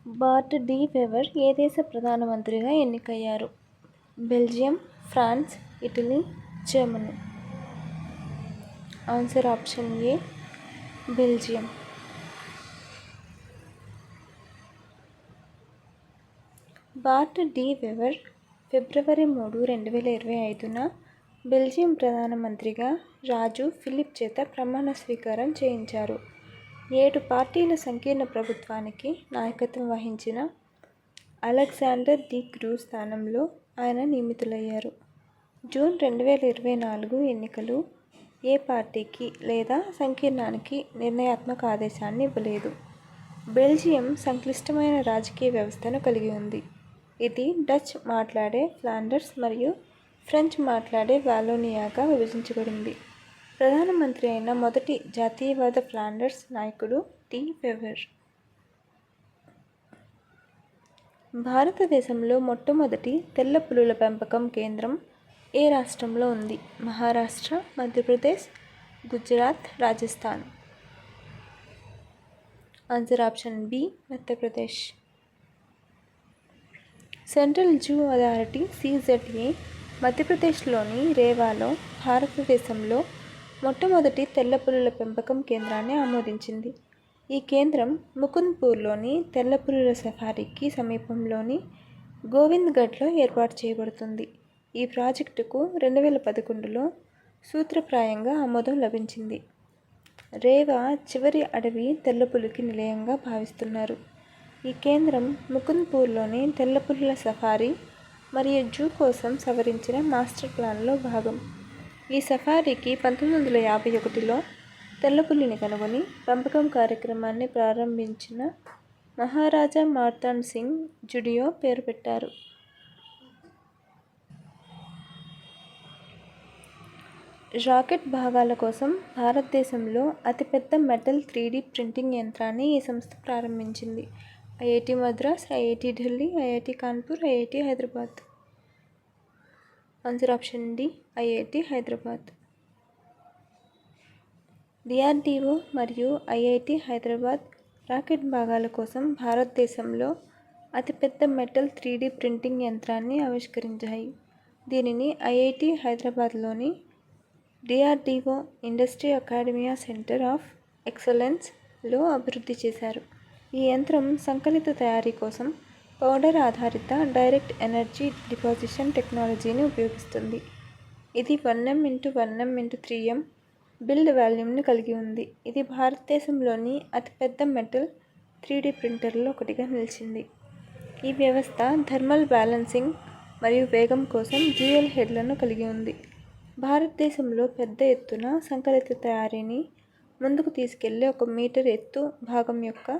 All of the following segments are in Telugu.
బార్ట్ డి వెవర్ ఏ దేశ ప్రధానమంత్రిగా ఎన్నికయ్యారు? Belgium, France, Italy, Germany. Answer option A Belgium. Bart de Wever ఫిబ్రవరి 3, 2025న బెల్జియం ప్రధానమంత్రిగా రాజు ఫిలిప్ చేత ప్రమాణ స్వీకారం చేయించారు. 7 పార్టీల సంకీర్ణ ప్రభుత్వానికి నాయకత్వం వహించిన అలెగ్జాండర్ డి క్రూ స్థానంలో ఆయన నియమితులయ్యారు. జూన్ 2024 ఎన్నికలు ఏ పార్టీకి లేదా సంకీర్ణానికి నిర్ణయాత్మక ఆదేశాన్ని ఇవ్వలేదు. బెల్జియం సంక్లిష్టమైన రాజకీయ వ్యవస్థను కలిగి ఉంది. ఇది డచ్ మాట్లాడే ఫ్లాండర్స్ మరియు ఫ్రెంచ్ మాట్లాడే వాలోనియాగా విభజించబడింది. ప్రధానమంత్రి అయిన మొదటి జాతీయవాద ఫ్లాండర్స్ నాయకుడు డి వెవర్. భారతదేశంలో మొట్టమొదటి తెల్ల పులుల పెంపకం కేంద్రం ఏ రాష్ట్రంలో ఉంది? Maharashtra, Madhya Pradesh, Gujarat, Rajasthan. Answer option B Madhya Pradesh. Central zoo authority (CZA) మధ్యప్రదేశ్లోని రేవాలో భారతదేశంలో మొట్టమొదటి తెల్ల పులుల పెంపకం కేంద్రాన్ని ఆమోదించింది. ఈ కేంద్రం ముకుంద్పూర్లోని తెల్ల పులుల సఫారీకి సమీపంలోని గోవింద్గఢ్లో ఏర్పాటు చేయబడుతుంది. ఈ ప్రాజెక్టుకు 2011లో సూత్రప్రాయంగా ఆమోదం లభించింది. రేవా చివరి అడవి తెల్లపులికి నిలయంగా భావిస్తున్నారు. ఈ కేంద్రం ముకుంద్పూర్లోని తెల్ల పులుల సఫారీ మరియు జూ కోసం సవరించిన మాస్టర్ ప్లాన్లో భాగం. ఈ సఫారీకి 1951లో తెల్లపులిని కనుగొని పెంపకం కార్యక్రమాన్ని ప్రారంభించిన మహారాజా మార్తాండ్ సింగ్ జుడియో పేరు పెట్టారు. రాకెట్ భాగాల కోసం భారతదేశంలో అతిపెద్ద మెటల్ 3D ప్రింటింగ్ యంత్రాన్ని ఈ సంస్థ ప్రారంభించింది. IIT Madras, IIT Delhi, IIT Kanpur, IIT Hyderabad. Answer option D IIT Hyderabad. DRDO మరియు ఐఐటి హైదరాబాద్ రాకెట్ భాగాల కోసం భారతదేశంలో అతిపెద్ద మెటల్ 3D ప్రింటింగ్ యంత్రాన్ని ఆవిష్కరించాయి. దీనిని ఐఐటి హైదరాబాద్లోని DRDO industry academia centre of ఎక్సలెన్స్లో అభివృద్ధి చేశారు. ఈ యంత్రం సంకలిత తయారీ కోసం పౌడర్ ఆధారిత డైరెక్ట్ ఎనర్జీ డిపాజిషన్ టెక్నాలజీని ఉపయోగిస్తుంది. ఇది 1m×1m×3m బిల్డ్ వాల్యూమ్ని కలిగి ఉంది. ఇది భారతదేశంలోని అతిపెద్ద మెటల్ 3D ప్రింటర్లలో ఒకటిగా నిలిచింది. ఈ వ్యవస్థ థర్మల్ బ్యాలెన్సింగ్ మరియు వేగం కోసం డ్యూయల్ హెడ్లను కలిగి ఉంది. భారతదేశంలో పెద్ద ఎత్తున సంకలిత తయారీని ముందుకు తీసుకెళ్లే 1 మీటర్ ఎత్తు భాగం యొక్క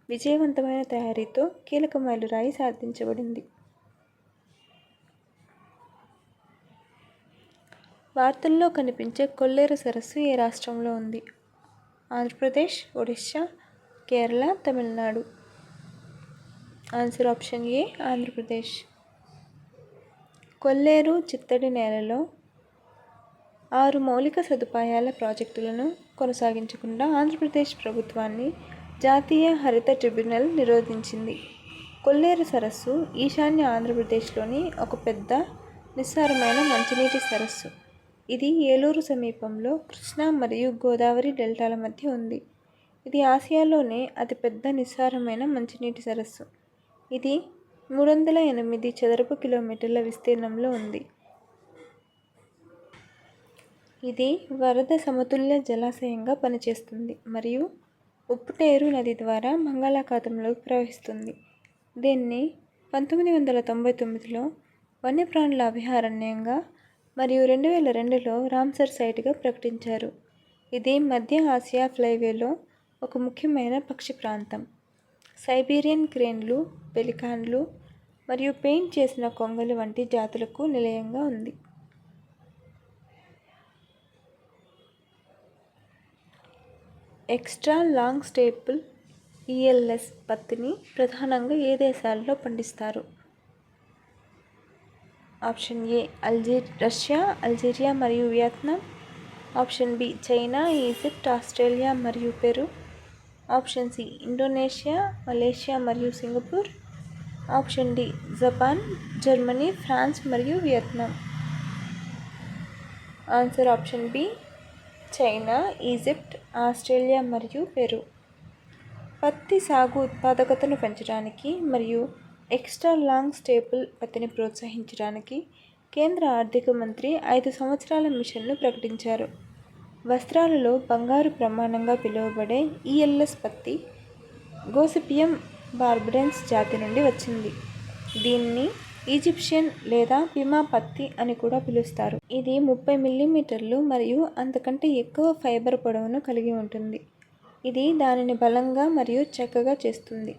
విజయవంతమైన తయారీతో కీలక మైలురాయి సాధించబడింది. వార్తల్లో కనిపించే కొల్లేరు సరస్సు ఏ రాష్ట్రంలో ఉంది? Andhra Pradesh, Odisha, Kerala, Tamil Nadu. Answer option A Andhra Pradesh. Kolleru చిత్తడి నేలలో 6 మౌలిక సదుపాయాల ప్రాజెక్టులను కొనసాగించకుండా ఆంధ్రప్రదేశ్ ప్రభుత్వాన్ని జాతీయ హరిత ట్రిబ్యునల్ నిరోధించింది. కొల్లేరు సరస్సు ఈశాన్య ఆంధ్రప్రదేశ్లోని ఒక పెద్ద నిస్సారమైన మంచినీటి సరస్సు. ఇది ఏలూరు సమీపంలో కృష్ణా మరియు గోదావరి డెల్టాల మధ్య ఉంది. ఇది ఆసియాలోనే అతిపెద్ద నిస్సారమైన మంచినీటి సరస్సు. ఇది 308 చదరపు కిలోమీటర్ల విస్తీర్ణంలో ఉంది. ఇది వరద సమతుల్య జలాశయంగా పనిచేస్తుంది మరియు ఉప్పుటేరు నది ద్వారా బంగాళాఖాతంలోకి ప్రవహిస్తుంది. దీన్ని 1999లో వన్యప్రాణుల అభయారణ్యంగా మరియు 2002లో రామ్సర్ సైట్గా ప్రకటించారు. ఇది మధ్య ఆసియా ఫ్లైవేలో ఒక ముఖ్యమైన పక్షి ప్రాంతం. సైబీరియన్ క్రేన్లు, పెలికాన్లు మరియు పెయింట్ చేసిన కొంగలు వంటి జాతులకు నిలయంగా ఉంది. ఎక్స్ట్రా లాంగ్ స్టేపుల్ ELS పత్తిని ప్రధానంగా ఏ దేశాల్లో పండిస్తారు? ఆప్షన్ ఏ రష్యా, అల్జీరియా మరియు Vietnam. Option B China, Egypt, Australia మరియు Peru. Option C Indonesia, Malaysia మరియు Singapore. Option D Japan, Germany, France మరియు Vietnam. Answer option B China, Egypt, Australia మరియు పెరు. పత్తి సాగు ఉత్పాదకతను పెంచడానికి మరియు ఎక్స్ట్రా లాంగ్ స్టేపుల్ పత్తిని ప్రోత్సహించడానికి కేంద్ర ఆర్థిక మంత్రి 5 సంవత్సరాల మిషన్ను ప్రకటించారు. వస్త్రాలలో బంగారు ప్రమాణంగా పిలువబడే ఈఎల్ఎస్ పత్తి గోసిపియం బార్బరెన్స్ జాతి నుండి వచ్చింది. దీన్ని ఈజిప్షియన్ లేదా పిమా పత్తి అని కూడా పిలుస్తారు. ఇది 30 మిల్లీమీటర్లు మరియు అంతకంటే ఎక్కువ ఫైబర్ పొడవును కలిగి ఉంటుంది. ఇది దానిని బలంగా మరియు చక్కగా చేస్తుంది.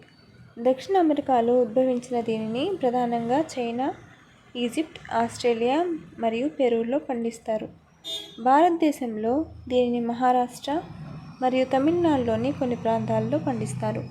దక్షిణ అమెరికాలో ఉద్భవించిన దీనిని ప్రధానంగా చైనా, ఈజిప్ట్, ఆస్ట్రేలియా మరియు పెరూలో పండిస్తారు. భారతదేశంలో దీనిని మహారాష్ట్ర మరియు తమిళనాడులోని కొన్ని ప్రాంతాల్లో పండిస్తారు.